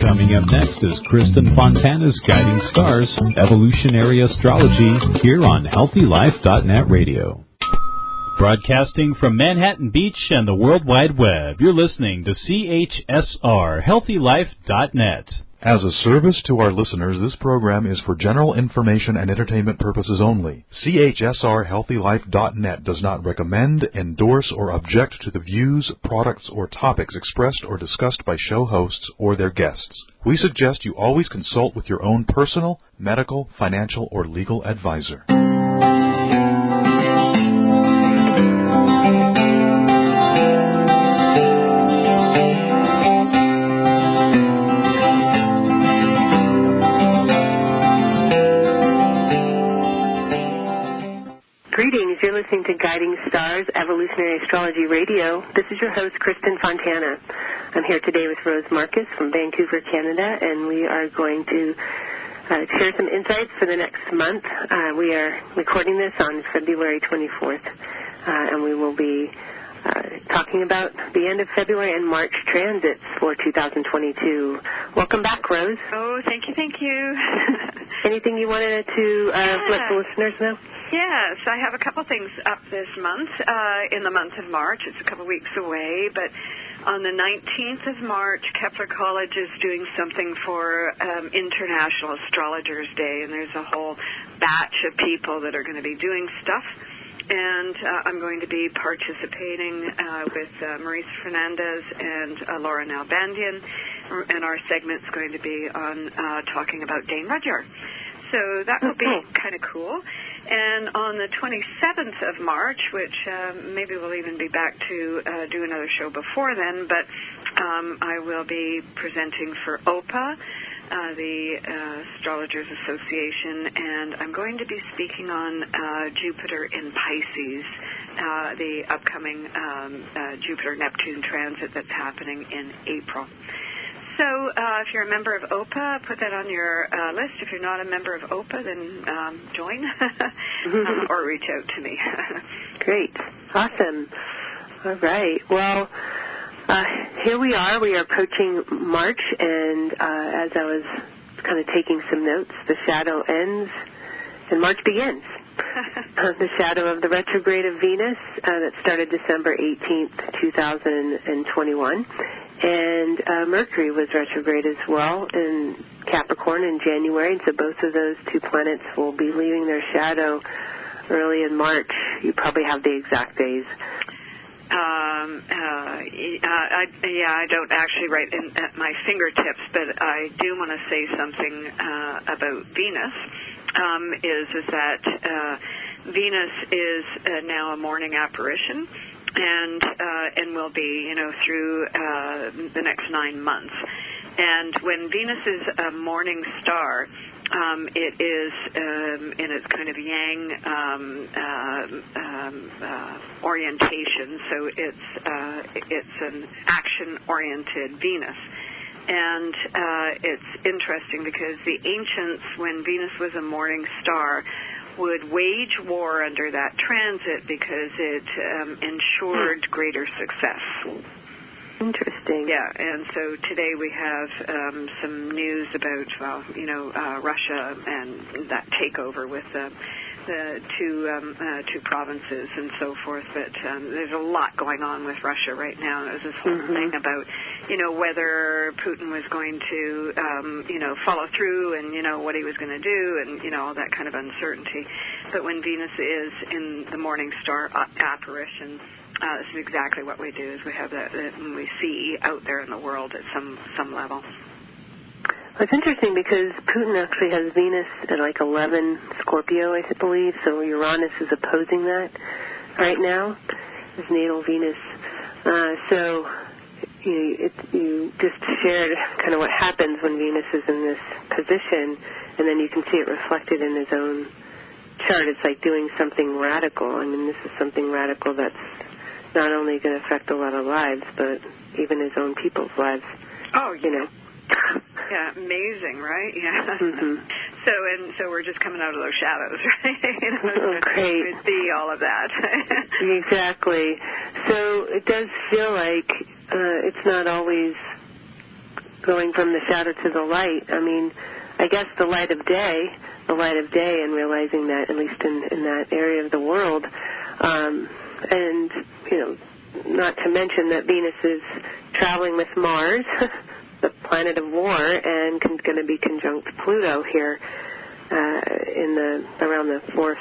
Coming up next is Kristin Fontana's Guiding Stars, Evolutionary Astrology, here on HealthyLife.net Radio. Broadcasting from Manhattan Beach and the World Wide Web, you're listening to CHSR, HealthyLife.net. As a service to our listeners, this program is for general information and entertainment purposes only. CHSR HealthyLife.net does not recommend, endorse, or object to the views, products, or topics expressed or discussed by show hosts or their guests. We suggest you always consult with your own personal, medical, financial, or legal advisor. Greetings. You're listening to Guiding Stars, Evolutionary Astrology Radio. This is your host, Kristin Fontana. I'm here today with Rose Marcus from Vancouver, Canada, and we are going to share some insights for the next month. We are recording this on February 24th, and we will be talking about the end of February and March transits for 2022. Welcome back, Rose. Oh, thank you. Anything you wanted to let the listeners know? Yes, I have a couple things up this month, in the month of March. It's a couple weeks away, but on the 19th of March, Kepler College is doing something for International Astrologers Day, and there's a whole batch of people that are going to be doing stuff. And I'm going to be participating with Maurice Fernandez and Laura Nalbandian, and our segment's going to be on talking about Dane Rudyard. So that will be kind of cool. And on the 27th of March, which maybe we'll even be back to do another show before then, but I will be presenting for OPA, the Astrologers Association, and I'm going to be speaking on Jupiter in Pisces, the upcoming Jupiter-Neptune transit that's happening in April. So if you're a member of OPA, put that on your list. If you're not a member of OPA, then join or reach out to me. Great. Awesome. All right. Well, here we are. We are approaching March, and as I was kind of taking some notes, the shadow ends and March begins. The shadow of the retrograde of Venus that started December 18th, 2021. And Mercury was retrograde as well in Capricorn in January, and so both of those two planets will be leaving their shadow early in March. You probably have the exact days. I don't actually write at my fingertips, but I do want to say something about Venus. Is that Venus is now a morning apparition, and will be, through the next 9 months. And when Venus is a morning star, it is in its kind of yang orientation. So it's an action-oriented Venus. And it's interesting because the ancients, when Venus was a morning star, would wage war under that transit because it ensured greater success. Interesting. Yeah, and so today we have some news about, Russia and that takeover with the two provinces and so forth. But there's a lot going on with Russia right now. There's this whole thing about, whether Putin was going to, follow through and, what he was going to do and, all that kind of uncertainty. But when Venus is in the morning star apparition, this is exactly what we do, is we have that we see out there in the world at some level. Well, it's interesting because Putin actually has Venus at like 11 Scorpio, I believe, so Uranus is opposing that right now, his natal Venus. So you just shared kind of what happens when Venus is in this position, and then you can see it reflected in his own chart. It's like doing something radical. I mean, this is something radical that's not only going to affect a lot of lives, but even his own people's lives. Oh, yeah, amazing, right? Yeah. Mm-hmm. So we're just coming out of those shadows, right? Great. To see all of that. Exactly. So it does feel like it's not always going from the shadow to the light. I mean, I guess the light of day, and realizing that, at least in that area of the world, and, you know, not to mention that Venus is traveling with Mars, the planet of war, and going to be conjunct Pluto here around the 4th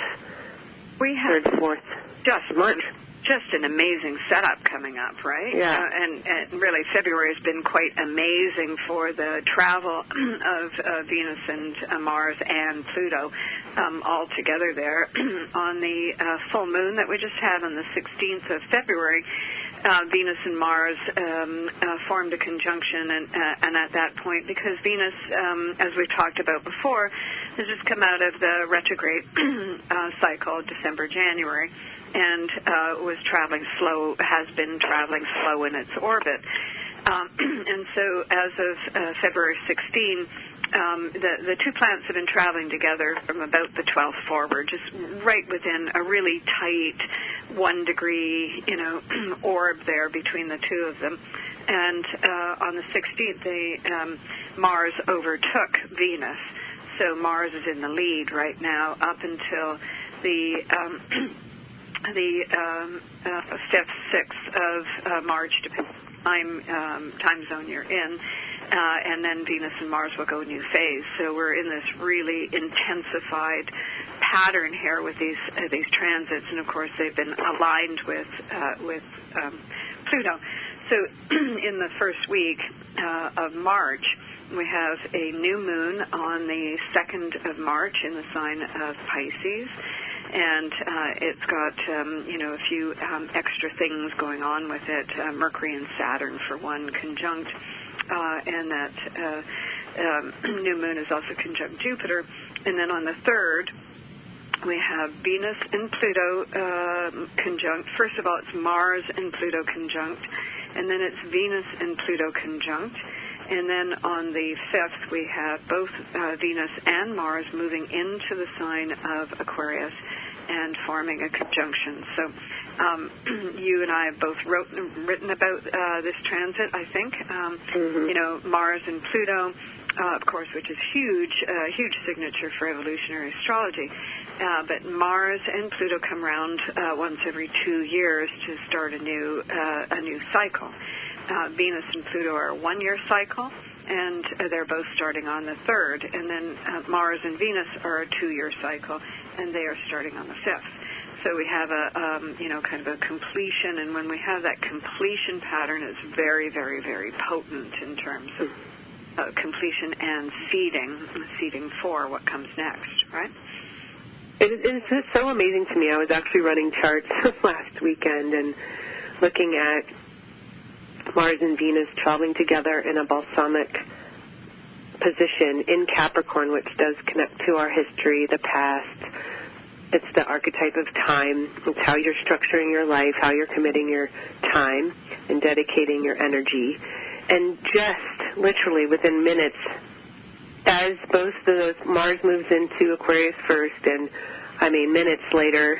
March. Just an amazing setup coming up, right? Yeah. And really, February has been quite amazing for the travel of Venus and Mars and Pluto all together there. On the full moon that we just had on the 16th of February, Venus and Mars formed a conjunction, and at that point, because Venus, as we've talked about before, has just come out of the retrograde cycle, December-January, and has been traveling slow in its orbit. And so as of February 16, the two planets have been traveling together from about the 12th forward, just right within a really tight 1 degree, orb there between the two of them. And on the 16th, Mars overtook Venus. So Mars is in the lead right now up until the 5th, 6th of March, depending on time zone you're in, and then Venus and Mars will go new phase. So we're in this really intensified pattern here with these transits, and of course they've been aligned with Pluto. So in the first week of March, we have a new moon on the 2nd of March in the sign of Pisces. And it's got, a few extra things going on with it. Mercury and Saturn, for one, conjunct. And that new moon is also conjunct Jupiter. And then on the 3rd, we have Venus and Pluto conjunct. First of all, it's Mars and Pluto conjunct. And then it's Venus and Pluto conjunct. And then on the 5th, we have both Venus and Mars moving into the sign of Aquarius and forming a conjunction. So you and I have both written about this transit, I think. Mars and Pluto, of course, which is huge signature for evolutionary astrology. But Mars and Pluto come around once every 2 years to start a new cycle. Venus and Pluto are a 1-year cycle, and they're both starting on the 3rd. And then Mars and Venus are a 2-year cycle, and they are starting on the 5th. So we have kind of a completion, and when we have that completion pattern, it's very, very, very potent in terms of completion and seeding for what comes next, right? It's just so amazing to me. I was actually running charts last weekend and looking at Mars and Venus traveling together in a balsamic position in Capricorn, which does connect to our history, the past. It's the archetype of time. It's how you're structuring your life, how you're committing your time and dedicating your energy. And just literally within minutes, as both of those, Mars moves into Aquarius first, and minutes later,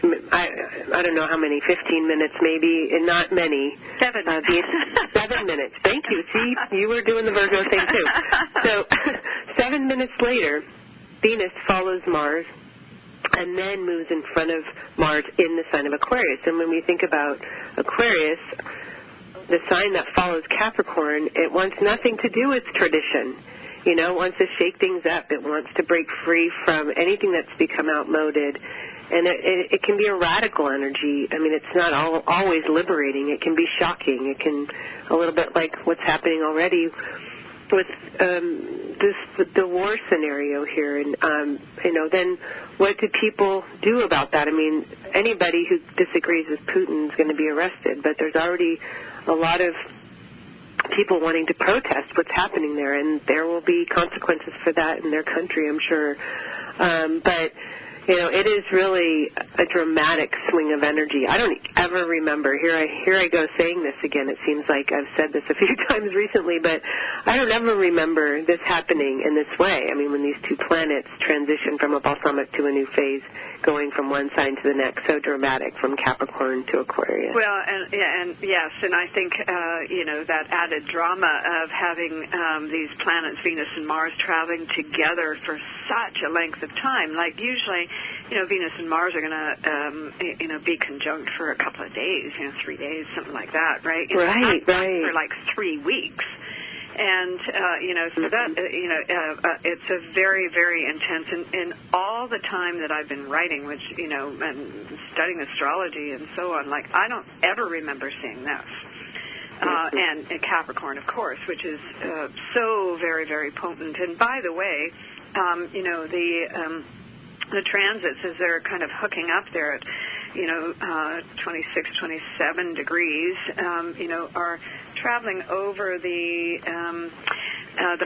I don't know how many, 15 minutes maybe, and not many. 7. 7 minutes. Thank you. See, you were doing the Virgo thing too. So 7 minutes later, Venus follows Mars and then moves in front of Mars in the sign of Aquarius. And when we think about Aquarius, the sign that follows Capricorn, it wants nothing to do with tradition. It wants to shake things up. It wants to break free from anything that's become outmoded. And it can be a radical energy. It's not always liberating. It can be shocking. It can, a little bit like what's happening already with the war scenario here. And, then what do people do about that? Anybody who disagrees with Putin is going to be arrested, but there's already a lot of people wanting to protest what's happening there, and there will be consequences for that in their country, I'm sure. But It is really a dramatic swing of energy. I don't ever remember. Here I go saying this again. It seems like I've said this a few times recently, but I don't ever remember this happening in this way. I mean, when these two planets transition from a balsamic to a new phase, going from one sign to the next, so dramatic, from Capricorn to Aquarius. Well, and yes, and I think, that added drama of having these planets, Venus and Mars, traveling together for such a length of time. Like usually, Venus and Mars are going to, be conjunct for a couple of days, 3 days, something like that, right? Right. For like 3 weeks. And, so that, it's a very, very intense, and all the time that I've been writing, which, and studying astrology and so on, like, I don't ever remember seeing this. And Capricorn, of course, which is so very, very potent. And by the way, the transits, as they're kind of hooking up there at, 26, 27 degrees, are traveling over the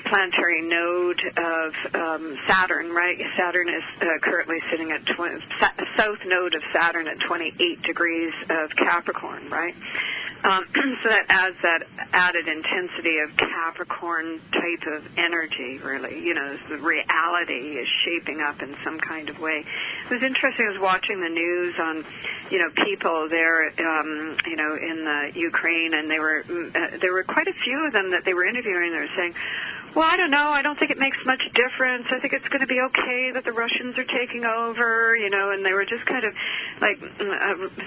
planetary node of Saturn, right? Saturn is currently sitting at south node of Saturn at 28 degrees of Capricorn, right? So that adds that added intensity of Capricorn type of energy, really. The reality is shaping up in some kind of way. It was interesting. I was watching the news on, people there, in the Ukraine, and there were quite a few of them that they were interviewing. They were saying, well, I don't know. I don't think it makes much difference. I think it's going to be okay that the Russians are taking over, and they were just kind of like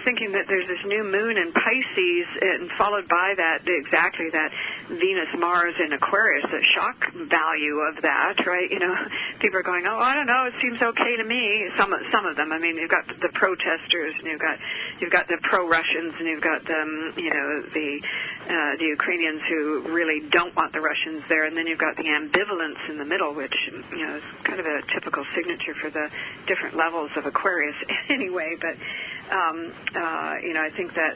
thinking that there's this new moon in Pisces, and followed by that, exactly that Venus, Mars in Aquarius, the shock value of that, right? People are going, oh, I don't know. It seems okay to me. Some of them. I mean, you've got the protesters, and you've got the pro-Russians, and you've got the Ukrainians who really don't want the Russians there, and then you've got the ambivalence in the middle, which is kind of a typical signature for the different levels of Aquarius anyway. But I think that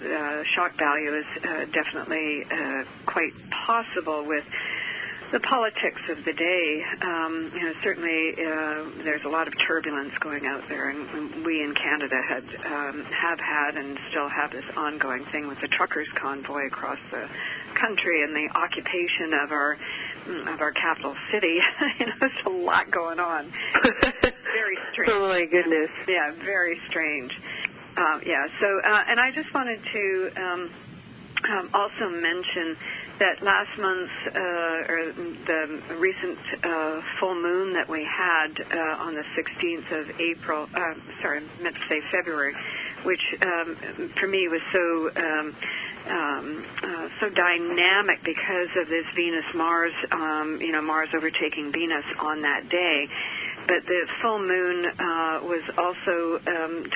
shock value is definitely quite possible with the politics of the day. Certainly there's a lot of turbulence going out there, and we in Canada have had and still have this ongoing thing with the truckers' convoy across the country and the occupation of our capital city. There's a lot going on. Very strange. Oh my goodness. Yeah, very strange. So and I just wanted to also mention that last month, or the recent full moon that we had on the 16th of April, I meant to say February, which for me was so dynamic because of this Venus-Mars, Mars overtaking Venus on that day. But the full moon was also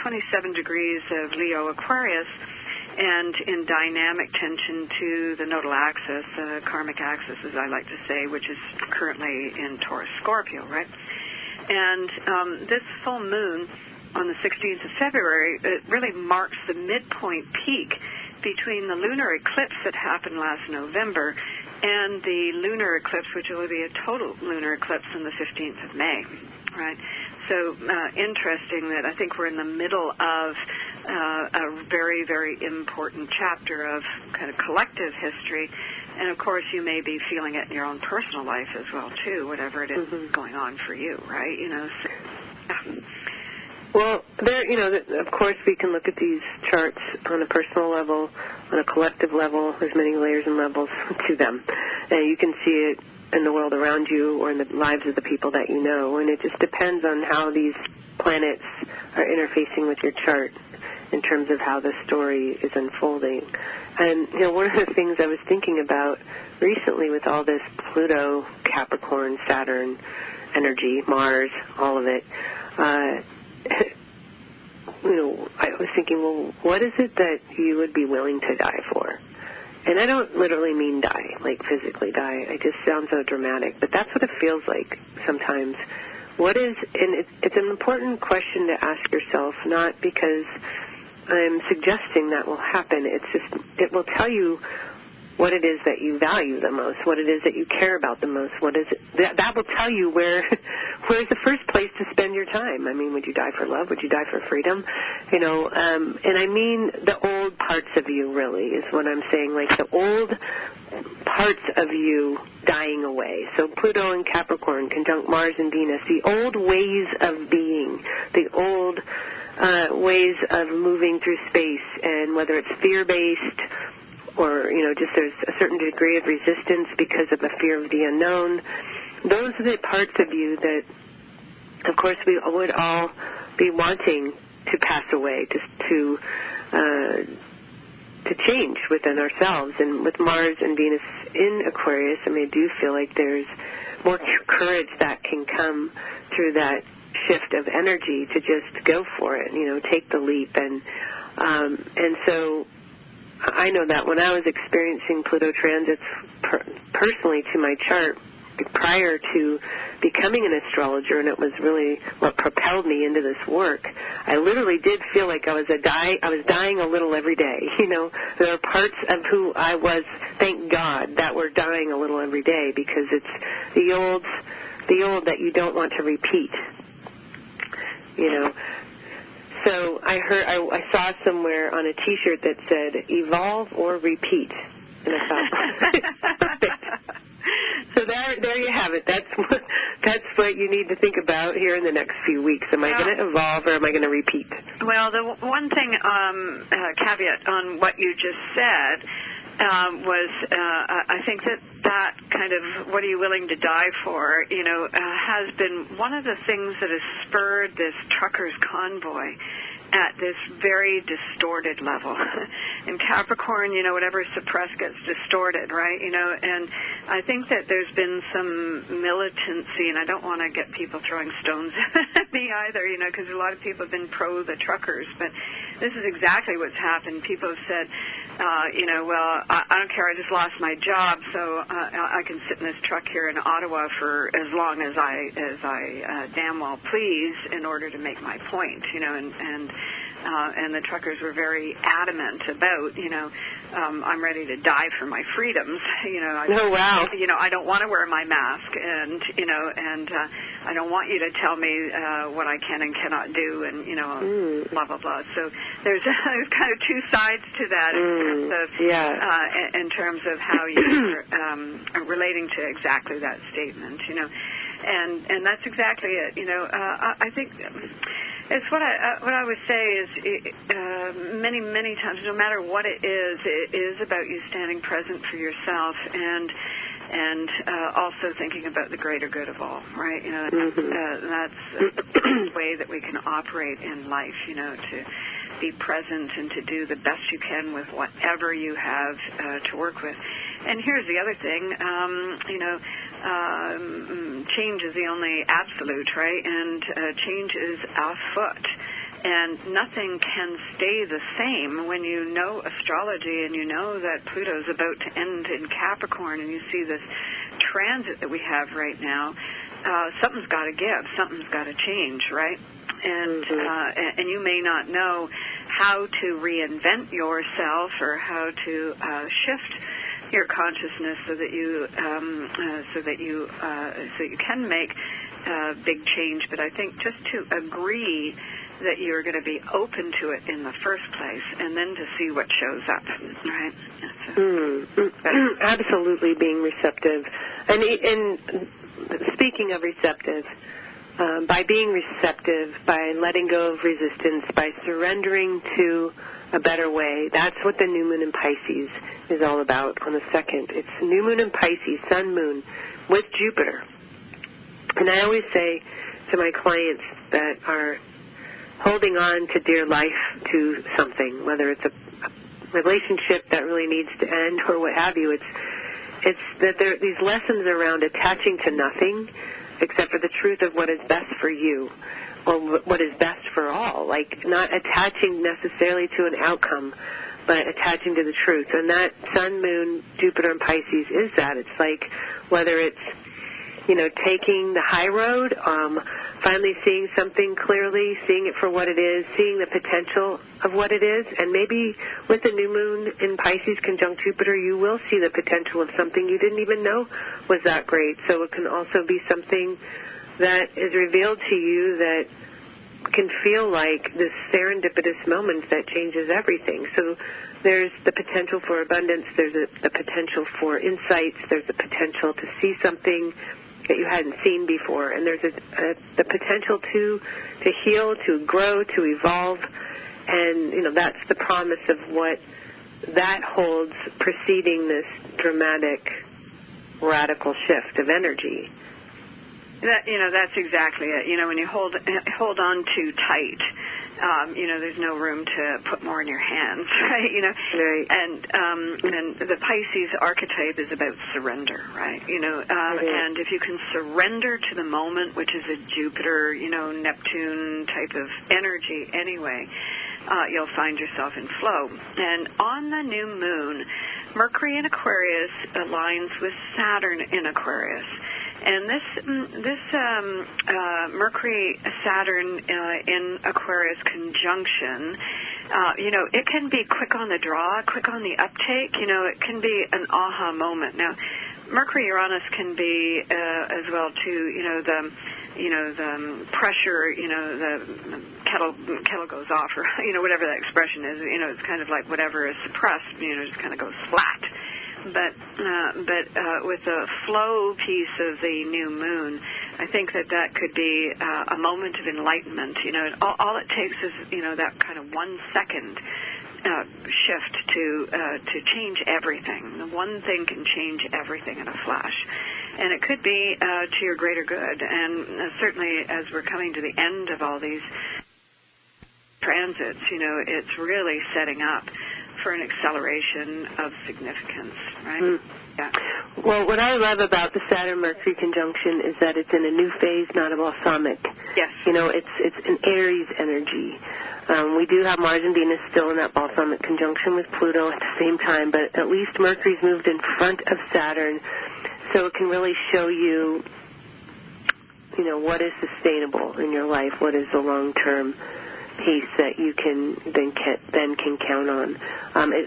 27 degrees of Leo Aquarius, and in dynamic tension to the nodal axis, karmic axis, as I like to say, which is currently in Taurus Scorpio, right? And this full moon on the 16th of February, it really marks the midpoint peak between the lunar eclipse that happened last November and the lunar eclipse, which will be a total lunar eclipse on the 15th of May, right? So interesting that I think we're in the middle of a very, very important chapter of kind of collective history. And, of course, you may be feeling it in your own personal life as well, too, whatever it is going on for you, right? So, yeah. Well, of course, we can look at these charts on a personal level, on a collective level. There's many layers and levels to them. And you can see it in the world around you or in the lives of the people that you know. And it just depends on how these planets are interfacing with your chart in terms of how the story is unfolding. And, one of the things I was thinking about recently with all this Pluto, Capricorn, Saturn energy, Mars, all of it, I was thinking, well, what is it that you would be willing to die for? And I don't literally mean die, like physically die. It just sounds so dramatic. But that's what it feels like sometimes. And it's an important question to ask yourself, not because I'm suggesting that will happen. It's just, it will tell you what it is that you value the most, what it is that you care about the most, what is it that will tell you where's the first place to spend your time. I mean, would you die for love? Would you die for freedom? You know, and I mean the old parts of you, really, is what I'm saying, like the old parts of you dying away. So Pluto and Capricorn conjunct Mars and Venus, the old ways of being, the old ways of moving through space, and whether it's fear-based or, you know, just there's a certain degree of resistance because of the fear of the unknown. Those are the parts of you that, of course, we would all be wanting to pass away, to change within ourselves. And with Mars and Venus in Aquarius, I mean, I do feel like there's more courage that can come through that shift of energy to just go for it, you know, take the leap. And so I know that when I was experiencing Pluto transits personally to my chart prior to becoming an astrologer, and it was really what propelled me into this work, I literally did feel like I was dying a little every day. You know, there are parts of who I was, thank God, that were dying a little every day, because it's the old that you don't want to repeat. You know. So I saw somewhere on a T-shirt that said, evolve or repeat. And I thought, perfect. So there you have it. That's what you need to think about here in the next few weeks. Am I going to evolve or am I going to repeat? Well, the one thing, caveat on what you just said, was I think that kind of what are you willing to die for, you know, has been one of the things that has spurred this truckers' convoy at this very distorted level. In Capricorn, you know, whatever is suppressed gets distorted, right? You know, and I think that there's been some militancy, and I don't want to get people throwing stones at me either, you know, because a lot of people have been pro the truckers, but this is exactly what's happened. People have said, you know, well, I don't care, I just lost my job, so I can sit in this truck here in Ottawa for as long as I damn well please in order to make my point, you know, and the truckers were very adamant about, you know, I'm ready to die for my freedoms, you know. Oh, wow. You know, I don't want to wear my mask, and, you know, and I don't want you to tell me what I can and cannot do, and, you know, blah, blah, blah. So there's kind of two sides to that in terms of how you're relating to exactly that statement, you know. And that's exactly it, you know. I think it's what I would say is many times, no matter what it is about you standing present for yourself and also thinking about the greater good of all, right? You know, that's the way that we can operate in life, you know, to be present and to do the best you can with whatever you have to work with. And here's the other thing, you know, change is the only absolute, right? And change is afoot. And nothing can stay the same when you know astrology and you know that Pluto's about to end in Capricorn and you see this transit that we have right now. Something's got to give. Something's got to change, right? And you may not know how to reinvent yourself or how to shift your consciousness so that you can make big change. But I think just to agree that you're going to be open to it in the first place, and then to see what shows up, right? Absolutely, being receptive, and speaking of receptive. By being receptive, by letting go of resistance, by surrendering to a better way. That's what the new moon in Pisces is all about on the 2nd. It's new moon in Pisces, sun moon, with Jupiter. And I always say to my clients that are holding on to dear life to something, whether it's a relationship that really needs to end or what have you, it's that there are these lessons around attaching to nothing except for the truth of what is best for you or what is best for all, like not attaching necessarily to an outcome, but attaching to the truth. And that sun, moon, Jupiter, and Pisces is that. It's like whether it's, you know, taking the high road finally seeing something clearly, seeing it for what it is, seeing the potential of what it is. And maybe with the new moon in Pisces conjunct Jupiter, you will see the potential of something you didn't even know was that great. So it can also be something that is revealed to you that can feel like this serendipitous moment that changes everything. So there's the potential for abundance, there's the potential for insights, there's the potential to see something that you hadn't seen before, and there's the potential to heal, to grow, to evolve, and that's the promise of what that holds preceding this dramatic, radical shift of energy. That's exactly it. When you hold on too tight, there's no room to put more in your hands, right? Right. And the Pisces archetype is about surrender, right? And if you can surrender to the moment, which is a Jupiter, Neptune type of energy anyway, you'll find yourself in flow. And on the new moon, Mercury in Aquarius aligns with Saturn in Aquarius. And this Mercury-Saturn in Aquarius conjunction, it can be quick on the draw, quick on the uptake. It can be an aha moment. Now, Mercury-Uranus can be as well too. The pressure. The kettle goes off, or whatever that expression is. It's kind of like whatever is suppressed. Just kind of goes flat. But with the flow piece of the new moon, I think that could be a moment of enlightenment. All it takes is that kind of 1 second shift to change everything. The one thing can change everything in a flash, and it could be to your greater good. And certainly, as we're coming to the end of all these transits, it's really setting up for an acceleration of significance, right? Mm. Yeah. Well, what I love about the Saturn-Mercury conjunction is that it's in a new phase, not a balsamic. Yes. It's an Aries energy. We do have Mars and Venus still in that balsamic conjunction with Pluto at the same time, but at least Mercury's moved in front of Saturn, so it can really show you, what is sustainable in your life, what is the long-term piece that you can count on,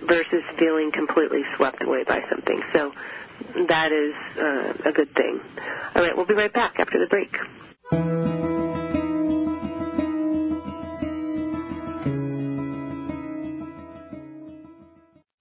versus feeling completely swept away by something. So that is a good thing. All right, we'll be right back after the break.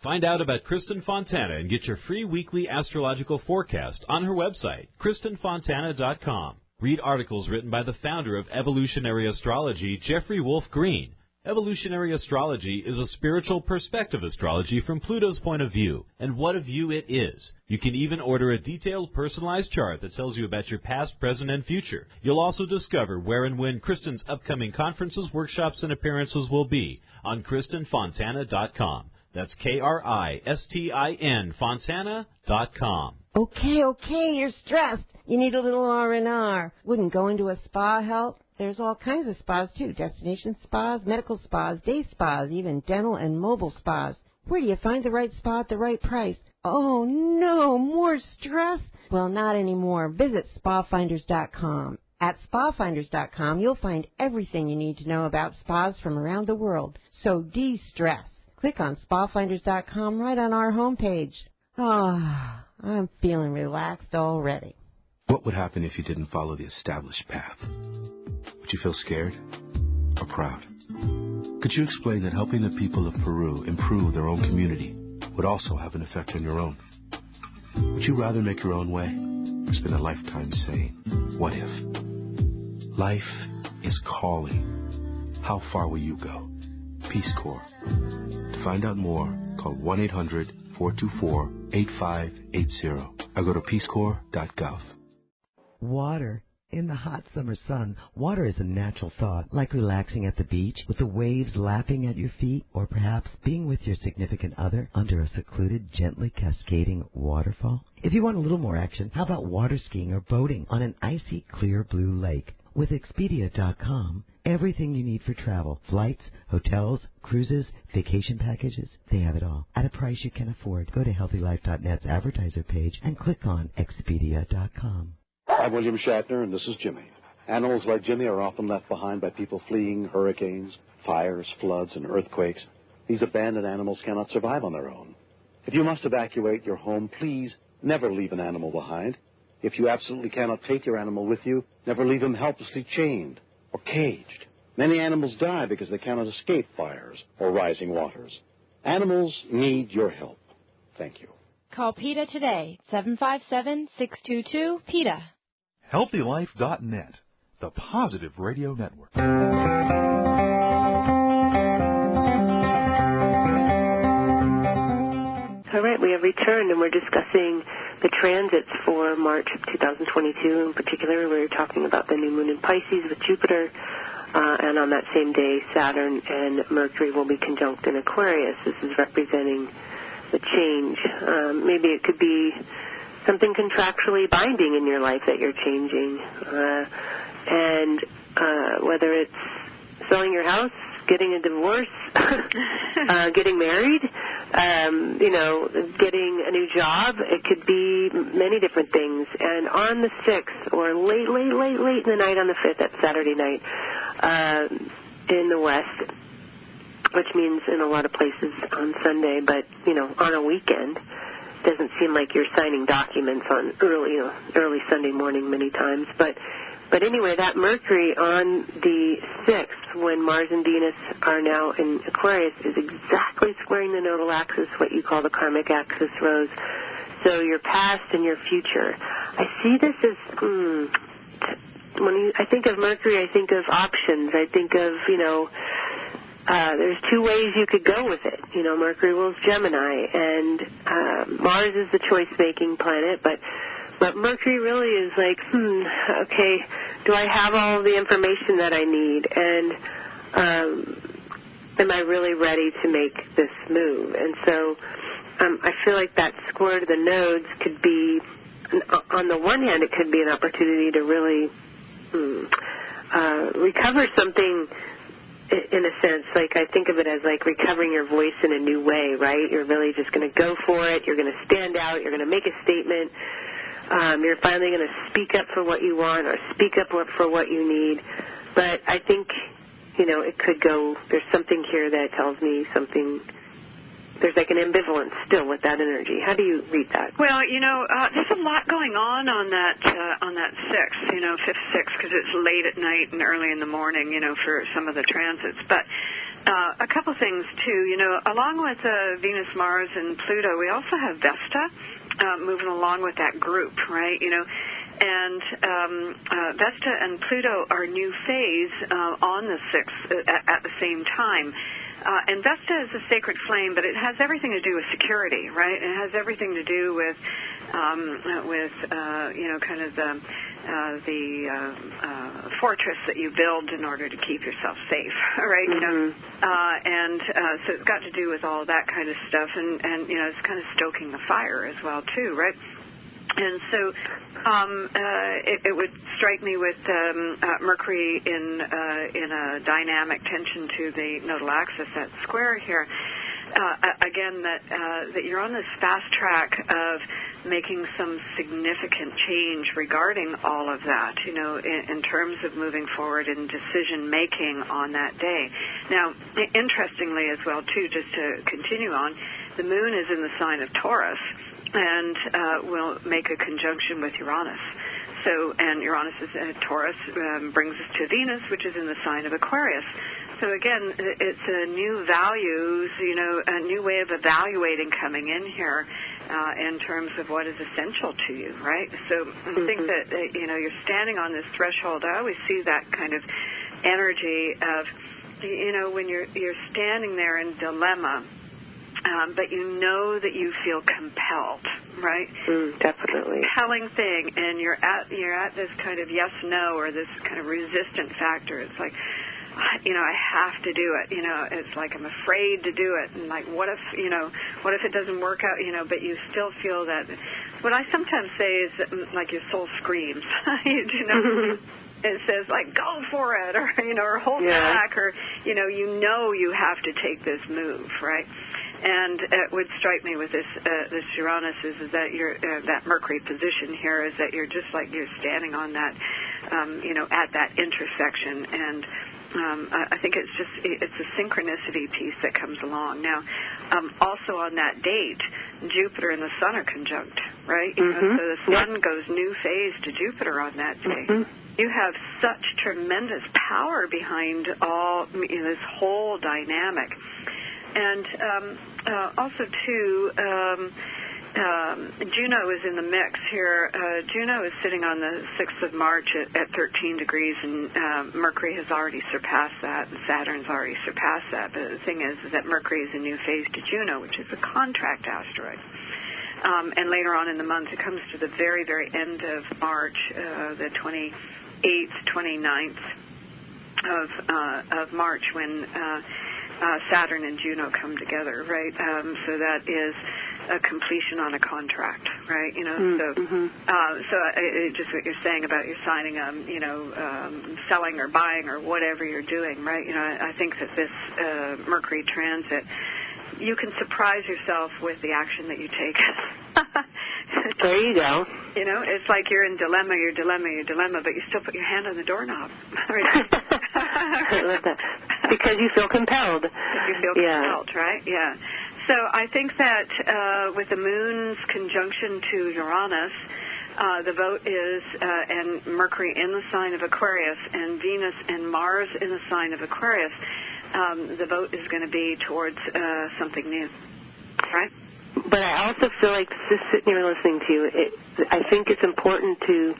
Find out about Kristin Fontana and get your free weekly astrological forecast on her website, KristinFontana.com. Read articles written by the founder of evolutionary astrology, Jeffrey Wolf Green. Evolutionary astrology is a spiritual perspective astrology from Pluto's point of view, and what a view it is. You can even order a detailed, personalized chart that tells you about your past, present, and future. You'll also discover where and when Kristin's upcoming conferences, workshops, and appearances will be on KristinFontana.com. That's Kristin, Fontana.com. Okay, you're stressed. You need a little R&R. Wouldn't going to a spa help? There's all kinds of spas, too. Destination spas, medical spas, day spas, even dental and mobile spas. Where do you find the right spa at the right price? Oh, no, more stress? Well, not anymore. Visit spafinders.com. At spafinders.com, you'll find everything you need to know about spas from around the world. So de-stress. Click on spafinders.com right on our homepage. Ah, I'm feeling relaxed already. What would happen if you didn't follow the established path? Would you feel scared or proud? Could you explain that helping the people of Peru improve their own community would also have an effect on your own? Would you rather make your own way or spend a lifetime saying, what if? Life is calling. How far will you go? Peace Corps. To find out more, call 1-800-424-8580 or go to peacecorps.gov. Water. In the hot summer sun, water is a natural thought, like relaxing at the beach with the waves lapping at your feet, or perhaps being with your significant other under a secluded, gently cascading waterfall. If you want a little more action, how about water skiing or boating on an icy, clear blue lake? With Expedia.com, everything you need for travel, flights, hotels, cruises, vacation packages, they have it all at a price you can afford. Go to HealthyLife.net's advertiser page and click on Expedia.com. I'm William Shatner, and this is Jimmy. Animals like Jimmy are often left behind by people fleeing hurricanes, fires, floods, and earthquakes. These abandoned animals cannot survive on their own. If you must evacuate your home, please never leave an animal behind. If you absolutely cannot take your animal with you, never leave him helplessly chained or caged. Many animals die because they cannot escape fires or rising waters. Animals need your help. Thank you. Call PETA today, 757-622-PETA. HealthyLife.net, the Positive Radio Network. All right, we have returned, and we're discussing the transits for March of 2022. In particular, we're talking about the new moon in Pisces with Jupiter, and on that same day, Saturn and Mercury will be conjunct in Aquarius. This is representing the change. Maybe it could be something contractually binding in your life that you're changing, and whether it's selling your house, getting a divorce, getting married, getting a new job. It could be many different things. And on the 6th, or late in the night on the 5th, that's Saturday night, in the West, which means in a lot of places on Sunday, but, on a weekend, doesn't seem like you're signing documents on early Sunday morning many times. But anyway, that Mercury on the 6th, when Mars and Venus are now in Aquarius, is exactly squaring the nodal axis, what you call the karmic axis, Rose. So your past and your future. I see this as, when I think of Mercury, I think of options. I think of, there's two ways you could go with it. Mercury rules Gemini, and Mars is the choice-making planet, but Mercury really is like, okay, do I have all the information that I need, and am I really ready to make this move? And so I feel like that square to the nodes could be, on the one hand, it could be an opportunity to really recover something. In a sense, like I think of it as like recovering your voice in a new way, right? You're really just going to go for it. You're going to stand out. You're going to make a statement. You're finally going to speak up for what you want or speak up for what you need. But I think, it could go, there's something here that tells me something. There's like an ambivalence still with that energy. How do you read that? Well, there's a lot going on that 6th, 5th, 6th, because it's late at night and early in the morning, for some of the transits. But a couple things, too. Along with Venus, Mars, and Pluto, we also have Vesta moving along with that group, right? And Vesta and Pluto are new phase on the 6th at the same time. And Vesta is a sacred flame, but it has everything to do with security, right? It has everything to do with kind of the fortress that you build in order to keep yourself safe, right? And so it's got to do with all that kind of stuff, and it's kind of stoking the fire as well, too, right? And so it would strike me with Mercury in a dynamic tension to the nodal axis, that square here, again, that you're on this fast track of making some significant change regarding all of that, in terms of moving forward in decision-making on that day. Now, interestingly as well, too, just to continue on, the moon is in the sign of Taurus, and will make a conjunction with Uranus. So, and Uranus is Taurus, brings us to Venus, which is in the sign of Aquarius. So again, it's a new values, a new way of evaluating coming in here in terms of what is essential to you, right? So I think that, you're standing on this threshold. I always see that kind of energy of, when you're standing there in dilemma, but that you feel compelled, right? Definitely. Compelling thing, and you're at this kind of yes/no, or this kind of resistant factor. It's like, I have to do it. It's like I'm afraid to do it, and like, what if it doesn't work out? But you still feel that. What I sometimes say is like your soul screams. It says, like, go for it, or, or hold back, or, you have to take this move, right? And it would strike me with this Uranus is that that Mercury position here is that you're just like you're standing on that, at that intersection. And I think it's a synchronicity piece that comes along. Now, also on that date, Jupiter and the Sun are conjunct, right? So the Sun goes new phase to Jupiter on that day. You have such tremendous power behind all this whole dynamic. And also, too, Juno is in the mix here. Juno is sitting on the 6th of March at 13 degrees, and Mercury has already surpassed that, and Saturn's already surpassed that. But the thing is that Mercury is in new phase to Juno, which is a contract asteroid. And later on in the month, it comes to the very, very end of March, the 28th, 29th of March, when Saturn and Juno come together, right? So that is a completion on a contract, right? So just what you're saying about you're signing, selling or buying or whatever you're doing, right? I think that this Mercury transit, you can surprise yourself with the action that you take. There you go. It's like you're in dilemma, but you still put your hand on the doorknob. Right? I love that. Because you feel compelled. You feel compelled, right? Yeah. So I think that with the moon's conjunction to Uranus, the vote is, and Mercury in the sign of Aquarius, and Venus and Mars in the sign of Aquarius, the vote is going to be towards something new, right? But I also feel like just sitting here listening to you, I think it's important to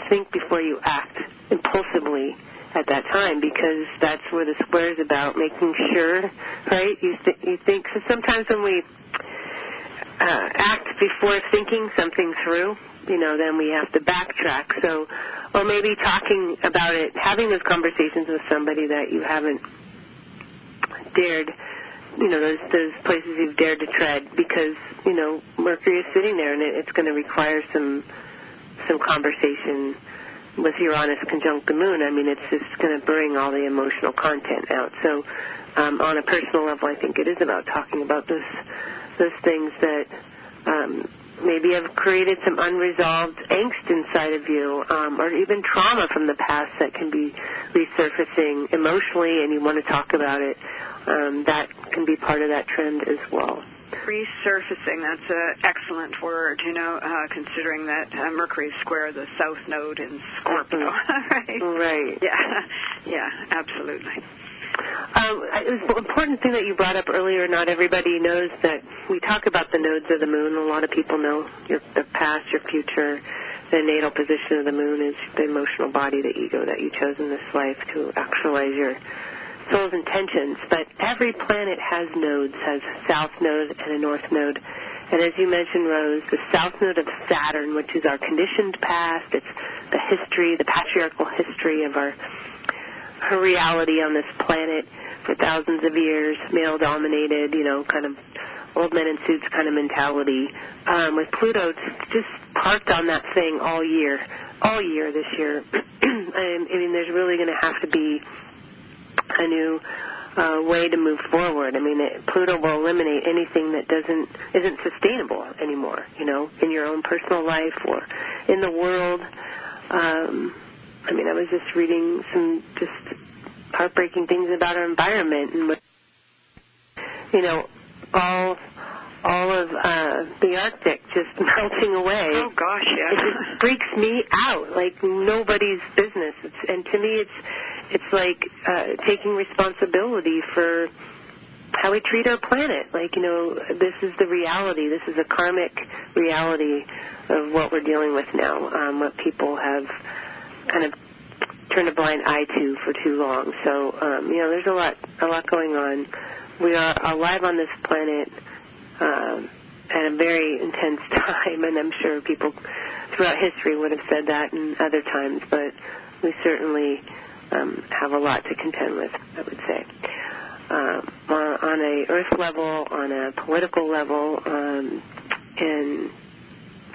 think before you act impulsively at that time, because that's where the square is about, making sure, right? You think, so sometimes when we act before thinking something through, then we have to backtrack. So, or maybe talking about it, having those conversations with somebody that you haven't dared, those places you've dared to tread, because, Mercury is sitting there, and it's going to require some conversation with Uranus conjunct the moon. I mean, it's just going to bring all the emotional content out. So on a personal level, I think it is about talking about those things that maybe have created some unresolved angst inside of you, or even trauma from the past that can be resurfacing emotionally, and you want to talk about it. That can be part of that trend as well. Resurfacing, that's an excellent word, considering that Mercury square the south node in Scorpio, right? Right. Yeah, absolutely. It was an important thing that you brought up earlier. Not everybody knows that we talk about the nodes of the moon. A lot of people know the past, your future. The natal position of the moon is the emotional body, the ego that you chose in this life to actualize your soul's intentions. But every planet has nodes, has a south node and a north node. And as you mentioned, Rose, the south node of Saturn, which is our conditioned past, it's the history, the patriarchal history of our reality on this planet for thousands of years, male-dominated, kind of old men in suits kind of mentality. With Pluto just parked on that thing all year this year. I mean, there's really going to have to be a new way to move forward. I mean, Pluto will eliminate anything that isn't sustainable anymore, in your own personal life or in the world. I mean, I was just reading some just heartbreaking things about our environment, and all of the Arctic just melting away. Oh gosh, yeah. It just freaks me out like nobody's business. And to me, it's like taking responsibility for how we treat our planet. Like, this is the reality. This is a karmic reality of what we're dealing with now. What people have kind of turned a blind eye to for too long. So, there's a lot going on. We are alive on this planet at a very intense time, and I'm sure people throughout history would have said that in other times, but we certainly have a lot to contend with, I would say. On a earth level, on a political level, and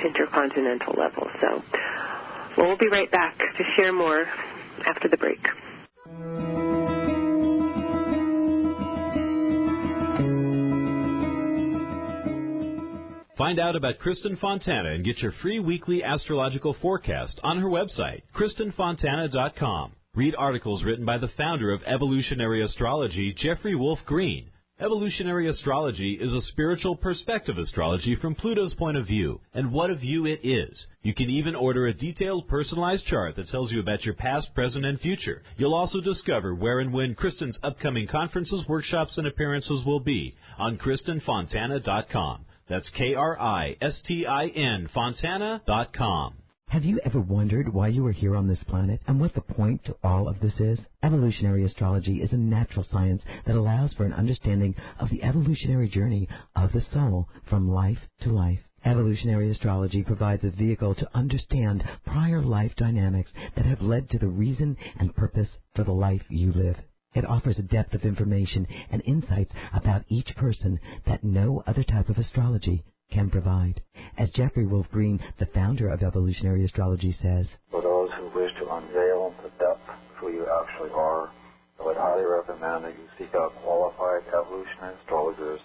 intercontinental level. So, we'll be right back to share more after the break. Find out about Kristin Fontana and get your free weekly astrological forecast on her website, KristinFontana.com. Read articles written by the founder of evolutionary astrology, Jeffrey Wolf Green. Evolutionary astrology is a spiritual perspective astrology from Pluto's point of view, and what a view it is. You can even order a detailed personalized chart that tells you about your past, present, and future. You'll also discover where and when Kristin's upcoming conferences, workshops, and appearances will be on KristinFontana.com. That's KRISTIN Fontana.com. Have you ever wondered why you are here on this planet and what the point to all of this is? Evolutionary astrology is a natural science that allows for an understanding of the evolutionary journey of the soul from life to life. Evolutionary astrology provides a vehicle to understand prior life dynamics that have led to the reason and purpose for the life you live. It offers a depth of information and insights about each person that no other type of astrology can provide. As Jeffrey Wolf Green, the founder of evolutionary astrology, says, for those who wish to unveil the depth of who you actually are, I would highly recommend that you seek out qualified evolutionary astrologers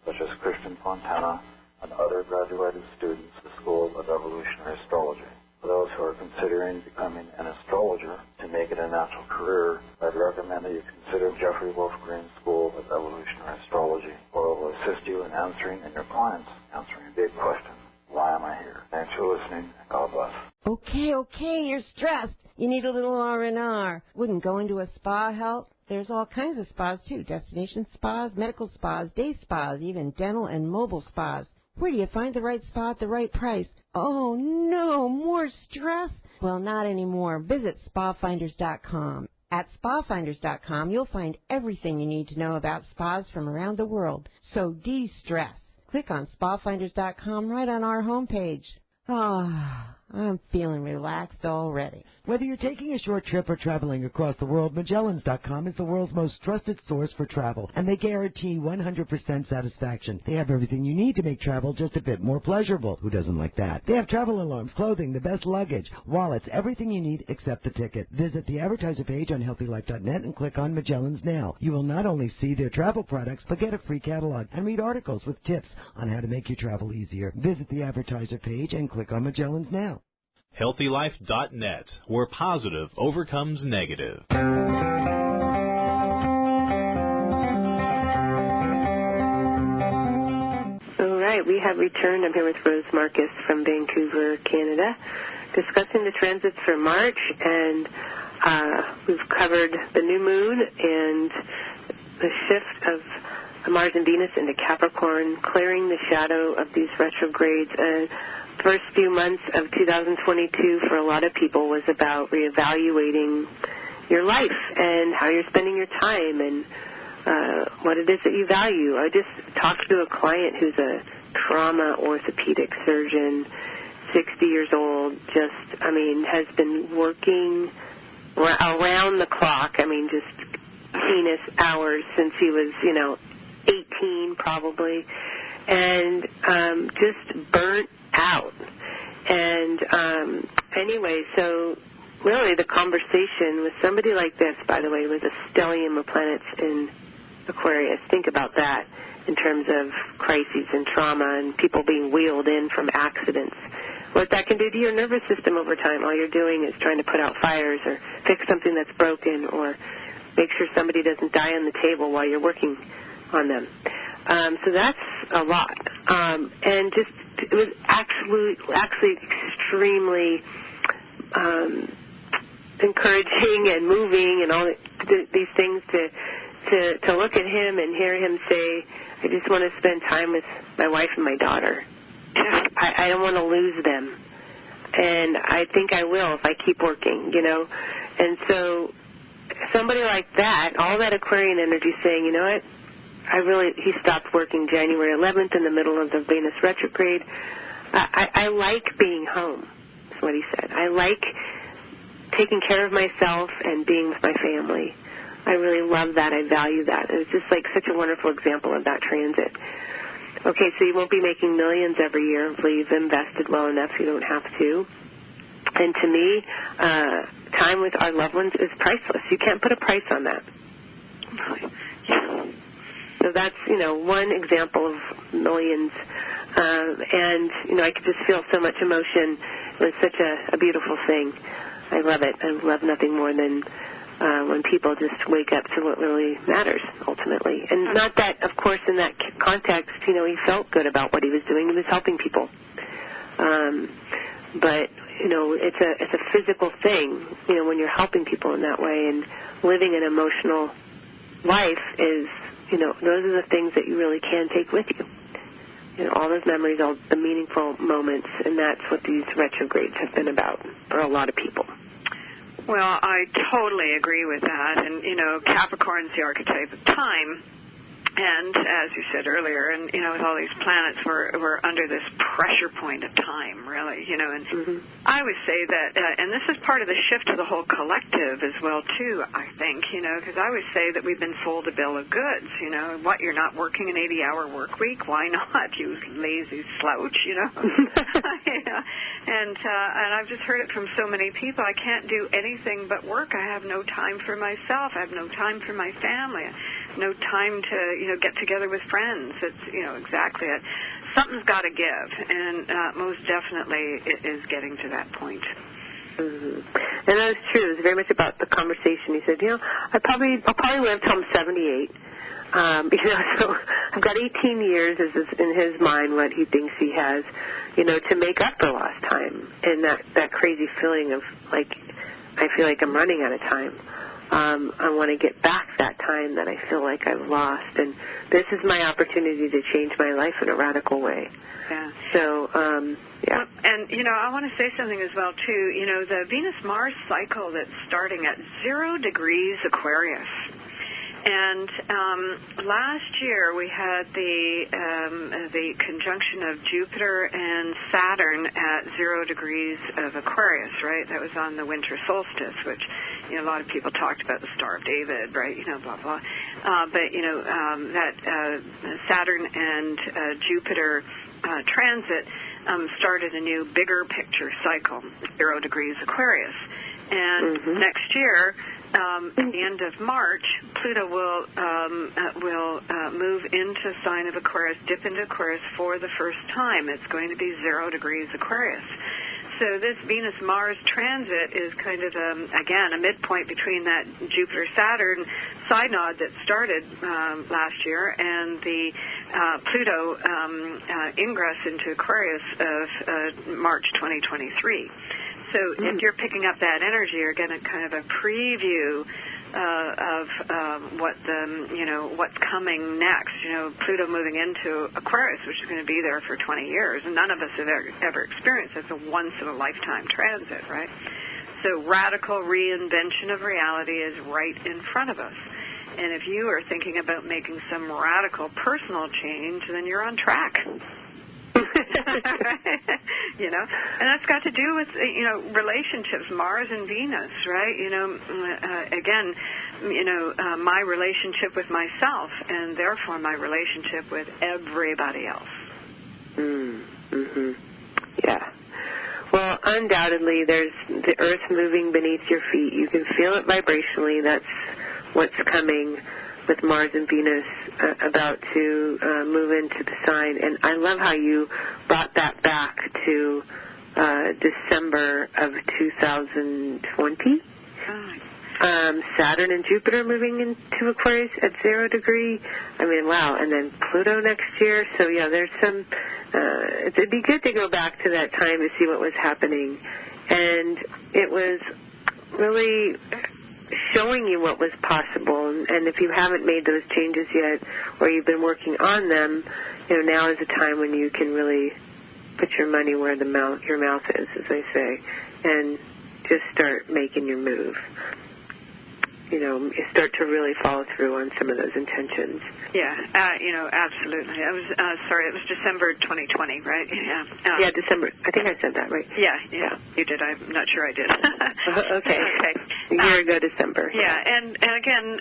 such as Kristin Fontana and other graduated students of the School of Evolutionary Astrology. For those who are considering becoming an astrologer to make it a natural career, I'd recommend that you consider Jeffrey Wolf Green's School of Evolutionary Astrology, where it will assist you in answering and your clients answering a big question. Why am I here? Thanks for listening, and God bless. Okay, you're stressed. You need a little R&R. Wouldn't going to a spa help? There's all kinds of spas, too. Destination spas, medical spas, day spas, even dental and mobile spas. Where do you find the right spa at the right price? Oh, no, more stress? Well, not anymore. Visit spafinders.com. At spafinders.com, you'll find everything you need to know about spas from around the world. So de-stress. Click on spafinders.com right on our homepage. I'm feeling relaxed already. Whether you're taking a short trip or traveling across the world, Magellans.com is the world's most trusted source for travel, and they guarantee 100% satisfaction. They have everything you need to make travel just a bit more pleasurable. Who doesn't like that? They have travel alarms, clothing, the best luggage, wallets, everything you need except the ticket. Visit the advertiser page on healthylife.net and click on Magellans now. You will not only see their travel products, but get a free catalog and read articles with tips on how to make your travel easier. Visit the advertiser page and click on Magellans now. HealthyLife.net, where positive overcomes negative. All right, we have returned. I'm here with Rose Marcus from Vancouver, Canada, discussing the transits for March, and we've covered the new moon and the shift of Mars and Venus into Capricorn, clearing the shadow of these retrogrades. First few months of 2022 for a lot of people was about reevaluating your life and how you're spending your time and what it is that you value. I just talked to a client who's a trauma orthopedic surgeon, 60 years old, has been working around the clock, just heinous hours since he was, 18 probably, and just burnt out. And anyway, so really the conversation with somebody like this, by the way, with a stellium of planets in Aquarius, think about that in terms of crises and trauma and people being wheeled in from accidents. What that can do to your nervous system over time. All you're doing is trying to put out fires or fix something that's broken or make sure somebody doesn't die on the table while you're working on them. So that's a lot. And just it was actually extremely encouraging and moving and all these things to look at him and hear him say, I just want to spend time with my wife and my daughter. I don't want to lose them. And I think I will if I keep working, And so somebody like that, all that Aquarian energy saying, you know what, he stopped working January 11th in the middle of the Venus retrograde. I like being home, is what he said. I like taking care of myself and being with my family. I really love that. I value that. And it's just like such a wonderful example of that transit. Okay, so you won't be making millions every year. Hopefully you've invested well enough you don't have to. And to me, time with our loved ones is priceless. You can't put a price on that. So that's, one example of millions And, I could just feel so much emotion. It was such a beautiful thing. I love it. I love nothing more than when people just wake up to what really matters, ultimately. And not that, of course, in that context, he felt good about what he was doing. He was helping people. But, it's a physical thing, when you're helping people in that way, and living an emotional life is, those are the things that you really can take with you. All those memories, all the meaningful moments, and that's what these retrogrades have been about for a lot of people. Well, I totally agree with that. And, Capricorn's the archetype of time. And as you said earlier, and, with all these planets, we're under this pressure point of time, really, and I would say that, and this is part of the shift to the whole collective as well, too, I think, because I would say that we've been sold a bill of goods, what, you're not working an 80-hour work week? Why not, you lazy slouch, And I've just heard it from so many people. I can't do anything but work. I have no time for myself. I have no time for my family. No time to, get together with friends. It's, exactly it. Something's got to give, and most definitely it is getting to that point. Mm-hmm. And that is true. It's very much about the conversation. He said, I'll probably live till I'm 78. So I've got 18 years is in his mind what he thinks he has, to make up for lost time. And that crazy feeling of, like, I feel like I'm running out of time. I want to get back that time that I feel like I've lost. And this is my opportunity to change my life in a radical way. Yeah. So, yeah. And, I want to say something as well, too. The Venus-Mars cycle that's starting at 0 degrees Aquarius. And last year we had the conjunction of Jupiter and Saturn at 0 degrees of Aquarius, right? That was on the winter solstice, which, a lot of people talked about the Star of David, right? Blah, blah. But that Saturn and Jupiter transit started a new, bigger picture cycle, 0 degrees Aquarius. And next year, at the end of March, Pluto will move into the sign of Aquarius, dip into Aquarius for the first time. It's going to be 0 degrees Aquarius. So this Venus-Mars transit is kind of, again, a midpoint between that Jupiter-Saturn synod that started last year and the Pluto ingress into Aquarius of March 2023. So if you're picking up that energy, you're getting kind of a preview of what what's coming next. Pluto moving into Aquarius, which is going to be there for 20 years, and none of us have ever experienced. It's a once-in-a-lifetime transit, right? So radical reinvention of reality is right in front of us. And if you are thinking about making some radical personal change, then you're on track. And that's got to do with, relationships, Mars and Venus, right? Again, my relationship with myself and therefore my relationship with everybody else. Mm-hmm. Yeah. Well, undoubtedly, there's the earth moving beneath your feet. You can feel it vibrationally. That's what's coming with Mars and Venus about to move into the sign. And I love how you brought that back to December of 2020. Saturn and Jupiter moving into Aquarius at 0 degree. I mean, wow. And then Pluto next year. So, yeah, there's some, it'd be good to go back to that time to see what was happening. And it was really showing you what was possible, and if you haven't made those changes yet or you've been working on them, now is a time when you can really put your money where your mouth is, as they say, and just start making your move. Start to really follow through on some of those intentions. Yeah, absolutely. It was December 2020, right? Yeah, December. I think I said that right. Yeah, you did. I'm not sure I did. Okay. A year ago, December. Yeah, and again,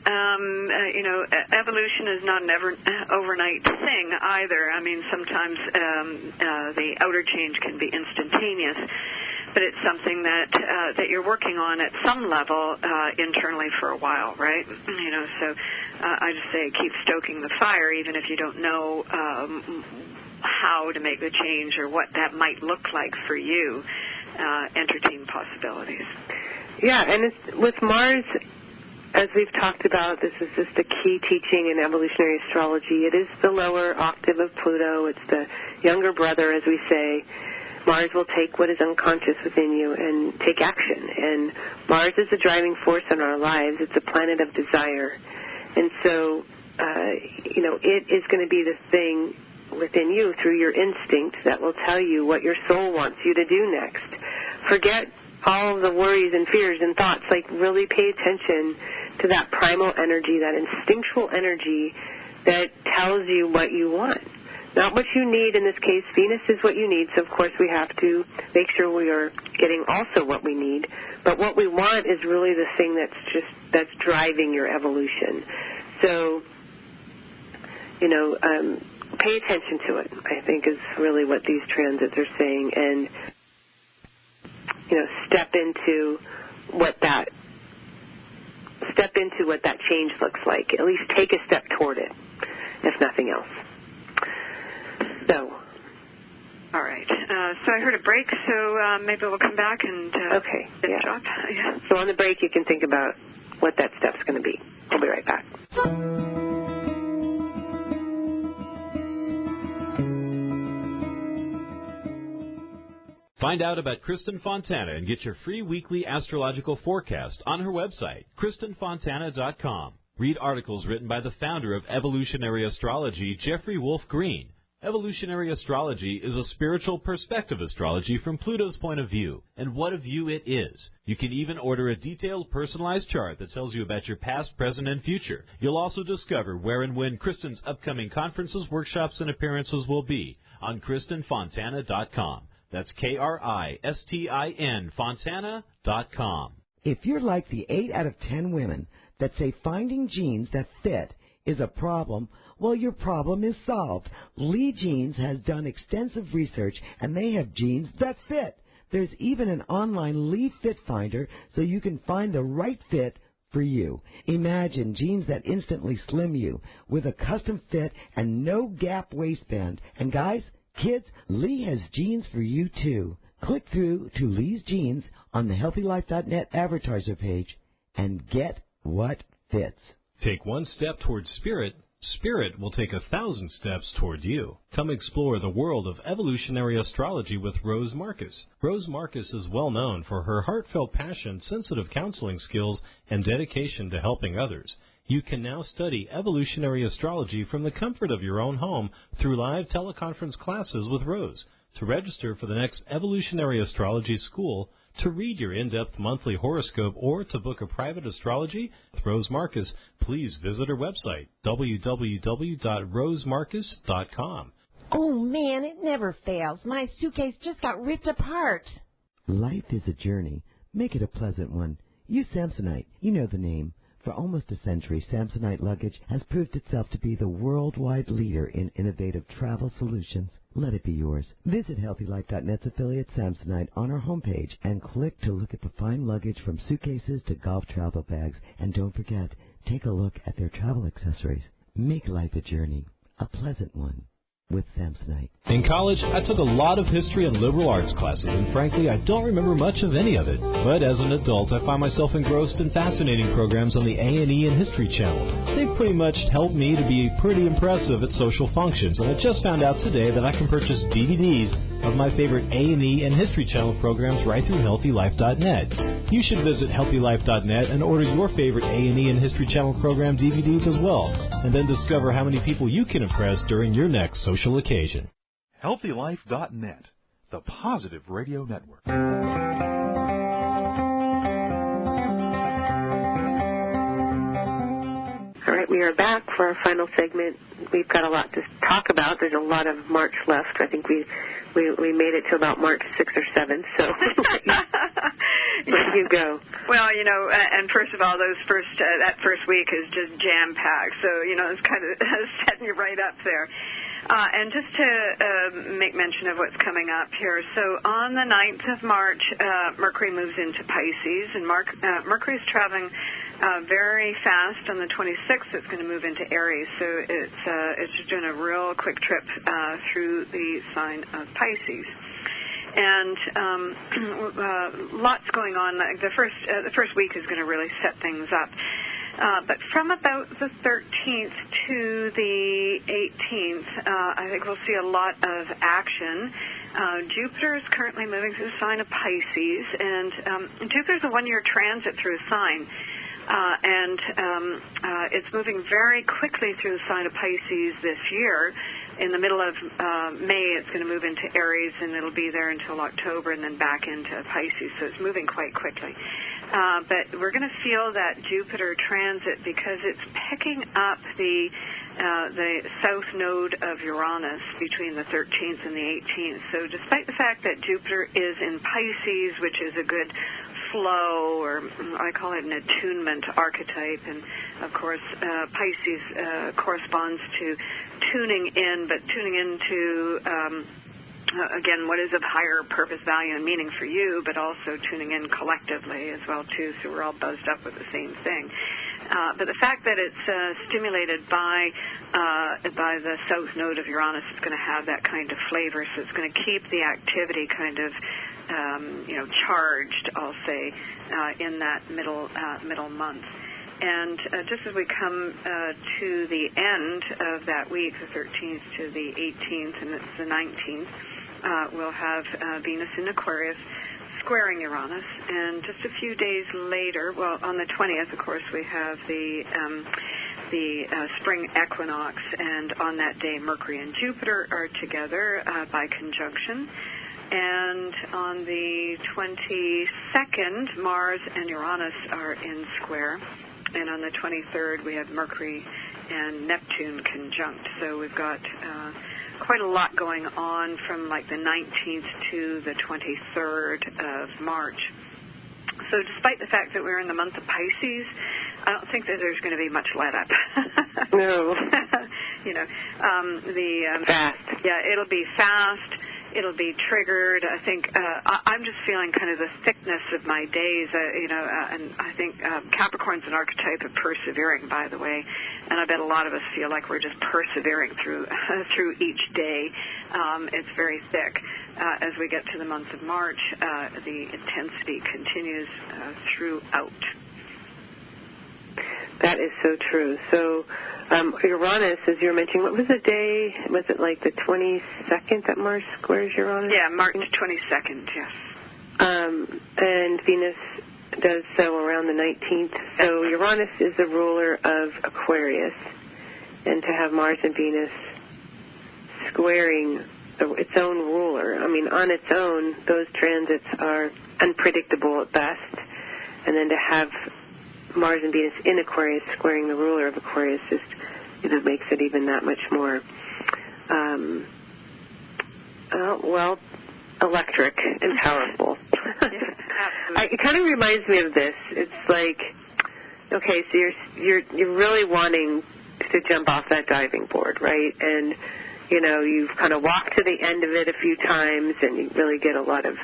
evolution is not an overnight thing either. I mean, sometimes the outer change can be instantaneous, but it's something that you're working on at some level internally for a while, right? So I just say keep stoking the fire, even if you don't know how to make the change or what that might look like for you, entertain possibilities. Yeah, and it's, with Mars, as we've talked about, this is just a key teaching in evolutionary astrology. It is the lower octave of Pluto. It's the younger brother, as we say. Mars will take what is unconscious within you and take action. And Mars is a driving force in our lives. It's a planet of desire. And so, it is going to be the thing within you through your instinct that will tell you what your soul wants you to do next. Forget all of the worries and fears and thoughts. Like, really pay attention to that primal energy, that instinctual energy that tells you what you want. Not what you need. In this case, Venus is what you need, so of course we have to make sure we are getting also what we need. But what we want is really the thing that's driving your evolution. So, pay attention to it, I think, is really what these transits are saying, and step into what that change looks like. At least take a step toward it, if nothing else. So, all right. So I heard a break, so maybe we'll come back and finish up. Yeah. So on the break, you can think about what that step's going to be. I'll be right back. Find out about Kristin Fontana and get your free weekly astrological forecast on her website, KristinFontana.com. Read articles written by the founder of evolutionary astrology, Jeffrey Wolf Green. Evolutionary astrology is a spiritual perspective astrology from Pluto's point of view, and what a view it is. You can even order a detailed, personalized chart that tells you about your past, present, and future. You'll also discover where and when Kristin's upcoming conferences, workshops, and appearances will be on KristinFontana.com. That's KRISTIN Fontana.com. If you're like the 8 out of 10 women that say finding jeans that fit is a problem, well, your problem is solved. Lee Jeans has done extensive research, and they have jeans that fit. There's even an online Lee Fit Finder so you can find the right fit for you. Imagine jeans that instantly slim you with a custom fit and no gap waistband. And guys, kids, Lee has jeans for you too. Click through to Lee's Jeans on the HealthyLife.net advertiser page and get what fits. Take one step towards spirit. Spirit will take 1,000 steps toward you. Come explore the world of evolutionary astrology with Rose Marcus. Rose Marcus is well known for her heartfelt passion, sensitive counseling skills, and dedication to helping others. You can now study evolutionary astrology from the comfort of your own home through live teleconference classes with Rose. To register for the next Evolutionary Astrology School, to read your in-depth monthly horoscope, or to book a private astrology with Rose Marcus, please visit her website, www.rosemarcus.com. Oh, man, it never fails. My suitcase just got ripped apart. Life is a journey. Make it a pleasant one. Use Samsonite. You know the name. For almost a century, Samsonite luggage has proved itself to be the worldwide leader in innovative travel solutions. Let it be yours. Visit HealthyLife.net's affiliate Samsonite on our homepage and click to look at the fine luggage from suitcases to golf travel bags. And don't forget, take a look at their travel accessories. Make life a journey, a pleasant one, with Samsonite. In college, I took a lot of history and liberal arts classes, and frankly, I don't remember much of any of it. But as an adult, I find myself engrossed in fascinating programs on the A&E and History Channel. They've pretty much helped me to be pretty impressive at social functions, and I just found out today that I can purchase DVDs of my favorite A&E and History Channel programs right through HealthyLife.net. You should visit HealthyLife.net and order your favorite A&E and History Channel program DVDs as well, and then discover how many people you can impress during your next social occasion. HealthyLife.net, the positive radio network. All right, we are back for our final segment. We've got a lot to talk about. There's a lot of March left. I think we made it to about March 6th or 7th. So Where do you go? Well, and first of all, that first week is just jam-packed. So, it's kind of setting you right up there. And just to make mention of what's coming up here, so on the 9th of March, Mercury moves into Pisces, and Mercury is traveling very fast. On the 26th, it's going to move into Aries, so it's just doing a real quick trip through the sign of Pisces. And lots going on. The first week is going to really set things up. But from about the 13th to the 18th, I think we'll see a lot of action. Jupiter is currently moving through the sign of Pisces, and Jupiter is a one-year transit through a sign. And it's moving very quickly through the sign of Pisces this year. In the middle of May, it's going to move into Aries, and it'll be there until October, and then back into Pisces. So it's moving quite quickly. But we're going to feel that Jupiter transit because it's picking up the south node of Uranus between the 13th and the 18th. So despite the fact that Jupiter is in Pisces, which is a good flow, or I call it an attunement archetype, and of course Pisces corresponds to tuning in, but tuning into again, what is of higher purpose, value, and meaning for you, but also tuning in collectively as well, too, so we're all buzzed up with the same thing. But the fact that it's stimulated by the south node of Uranus is going to have that kind of flavor, so it's going to keep the activity kind of, charged, I'll say, in that middle month. And just as we come to the end of that week, the 13th to the 18th, and it's the 19th, we'll have Venus in Aquarius squaring Uranus. And just a few days later, well, on the 20th, of course, we have the spring equinox, and on that day, Mercury and Jupiter are together by conjunction. And on the 22nd, Mars and Uranus are in square. And on the 23rd, we have Mercury and Neptune conjunct. So we've got quite a lot going on from like the 19th to the 23rd of March. So despite the fact that we're in the month of Pisces, I don't think that there's going to be much let up. No. Fast. Yeah, it'll be fast. It'll be triggered. I think I'm just feeling kind of the thickness of my days, and I think Capricorn's an archetype of persevering, by the way, and I bet a lot of us feel like we're just persevering through each day. It's very thick. As we get to the month of March, the intensity continues throughout. That is so true. So Uranus, as you were mentioning, what was the day? Was it like the 22nd that Mars squares Uranus? Yeah, March 22nd, yes. And Venus does so around the 19th. So Uranus is the ruler of Aquarius. And to have Mars and Venus squaring its own ruler, I mean, on its own, those transits are unpredictable at best. And then to have Mars and Venus in Aquarius squaring the ruler of Aquarius just, makes it even that much more, electric and powerful. Yeah, It kind of reminds me of this. It's like, okay, so you're really wanting to jump off that diving board, right? And you've kind of walked to the end of it a few times, and you really get a lot of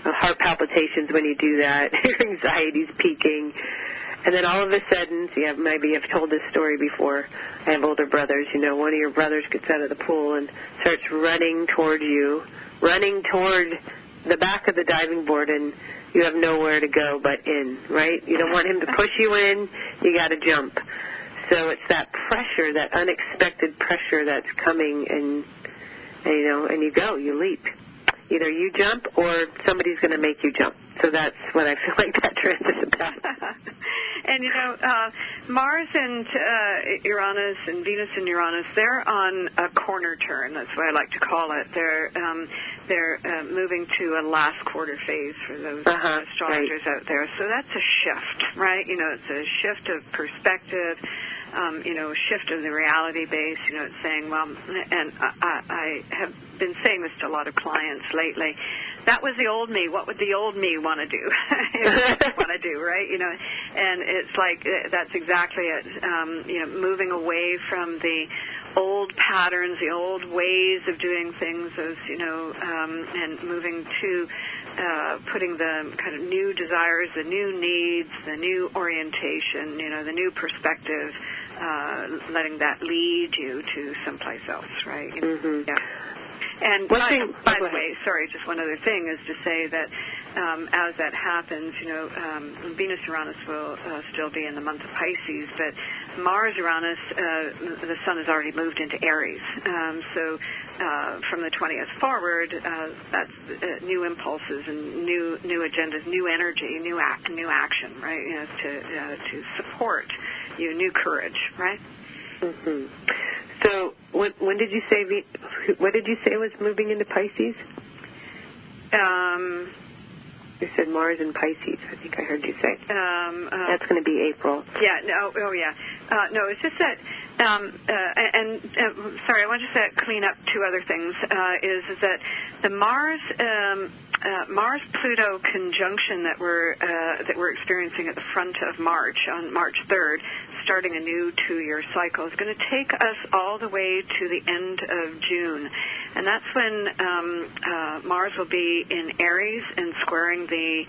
heart palpitations when you do that. Your anxiety's peaking. And then all of a sudden, maybe I've told this story before. I have older brothers. One of your brothers gets out of the pool and starts running toward you, running toward the back of the diving board, and you have nowhere to go but in, right? You don't want him to push you in. You got to jump. So it's that pressure, that unexpected pressure that's coming, and you go, you leap. Either you jump or somebody's going to make you jump. So that's what I feel like that transit is about. And, Mars and Uranus and Venus and Uranus, they're on a corner turn. That's what I like to call it. They're moving to a last quarter phase for those astrologers out there. So that's a shift, right? It's a shift of perspective, a shift of the reality base. It's saying, well, and I have been saying this to a lot of clients lately, that was the old me. What would the old me want to do? Right? And it's like that's exactly it. Moving away from the old patterns, the old ways of doing things, and moving to putting the kind of new desires, the new needs, the new orientation, the new perspective, letting that lead you to someplace else, right? Mm-hmm. Yeah. And by the way, sorry, just one other thing is to say that as that happens, Venus-Uranus will still be in the month of Pisces, but Mars-Uranus, the Sun has already moved into Aries. So from the 20th forward, that's new impulses and new agendas, new energy, new action, right? To support you, new courage, right? Mm-hmm. So when did you say what did you say was moving into Pisces? You said Mars and Pisces. I think I heard you say. That's going to be April. Yeah. No. Oh, yeah. No, it's just that. Sorry, I want to just clean up two other things. Is that the Mars-Pluto conjunction that we're experiencing at the front of March on March 3rd, starting a new 2-year cycle, is going to take us all the way to the end of June, and that's when Mars will be in Aries and squaring the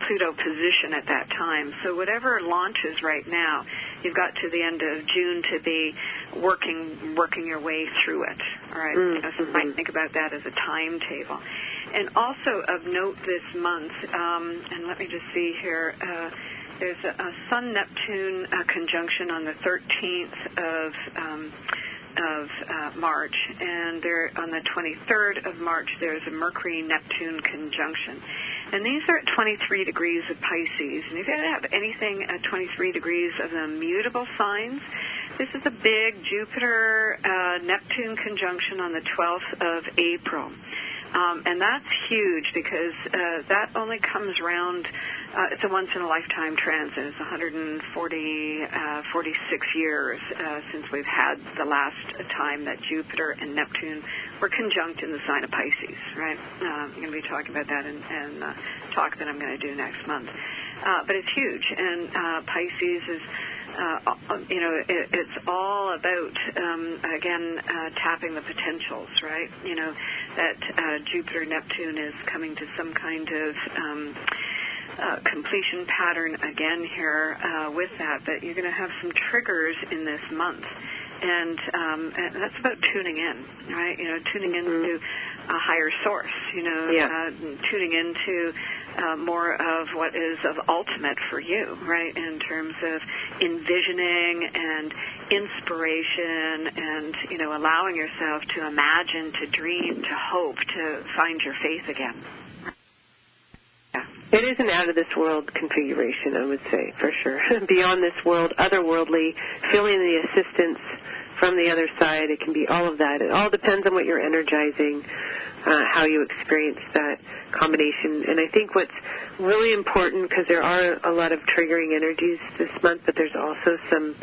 Pluto position at that time. So whatever launches right now, you've got to the end of June to be working your way through it. All right, so you might think about that as a timetable. And also of note this month, and let me just see here, there's a Sun-Neptune conjunction on the 13th of March, and there on the 23rd of March there's a Mercury-Neptune conjunction. And these are at 23 degrees of Pisces. And if you have anything at 23 degrees of the mutable signs, this is a big Jupiter-Neptune conjunction on the 12th of April. And that's huge because that only comes around, it's a once-in-a-lifetime transit. It's 46 years since we've had the last time that Jupiter and Neptune were conjunct in the sign of Pisces, right? I'm going to be talking about that in talk that I'm going to do next month. But it's huge, and Pisces is... it's all about, tapping the potentials, right? That Jupiter-Neptune is coming to some kind of completion pattern again here with that, but you're going to have some triggers in this month. And that's about tuning in, right? Tuning into a higher source, tuning into more of what is of ultimate for you, right, in terms of envisioning and inspiration and, allowing yourself to imagine, to dream, to hope, to find your faith again. Yeah. It is an out-of-this-world configuration, I would say, for sure. Beyond this world, otherworldly, feeling the assistance from the other side. It can be all of that. It all depends on what you're energizing, how you experience that combination. And I think what's really important, because there are a lot of triggering energies this month, but there's also some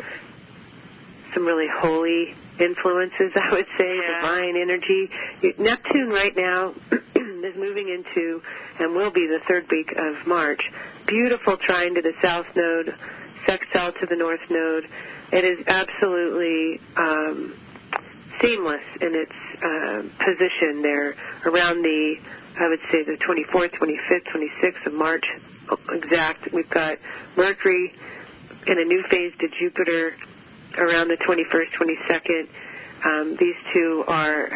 really holy influences, I would say, divine energy. Neptune right now is moving into, and will be the third week of March, beautiful trine to the south node, sextile to the north node. It is absolutely seamless in its position there around I would say the 24th, 25th, 26th of March exact. We've got Mercury in a new phase to Jupiter around the 21st, 22nd. These two are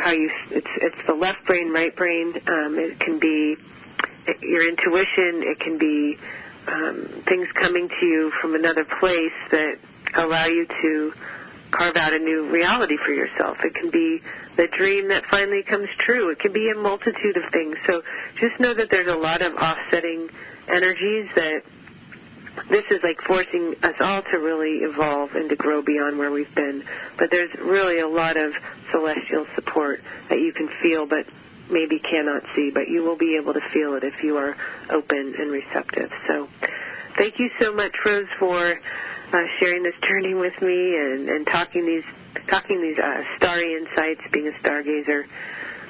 it's the left brain, right brain. It can be your intuition. It can be things coming to you from another place that allow you to carve out a new reality for yourself. It can be the dream that finally comes true. It can be a multitude of things. So just know that there's a lot of offsetting energies that this is like forcing us all to really evolve and to grow beyond where we've been. But there's really a lot of celestial support that you can feel but maybe cannot see, but you will be able to feel it if you are open and receptive. So thank you so much, Rose, for sharing this journey with me and talking these starry insights, being a stargazer.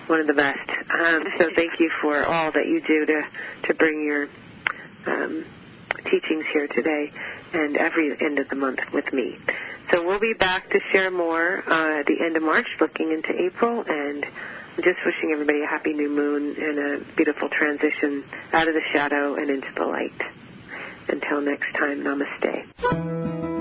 one of the best. So thank you for all that you do to bring your teachings here today and every end of the month with me. So we'll be back to share more at the end of March, looking into April, and I'm just wishing everybody a happy new moon and a beautiful transition out of the shadow and into the light. Until next time, namaste.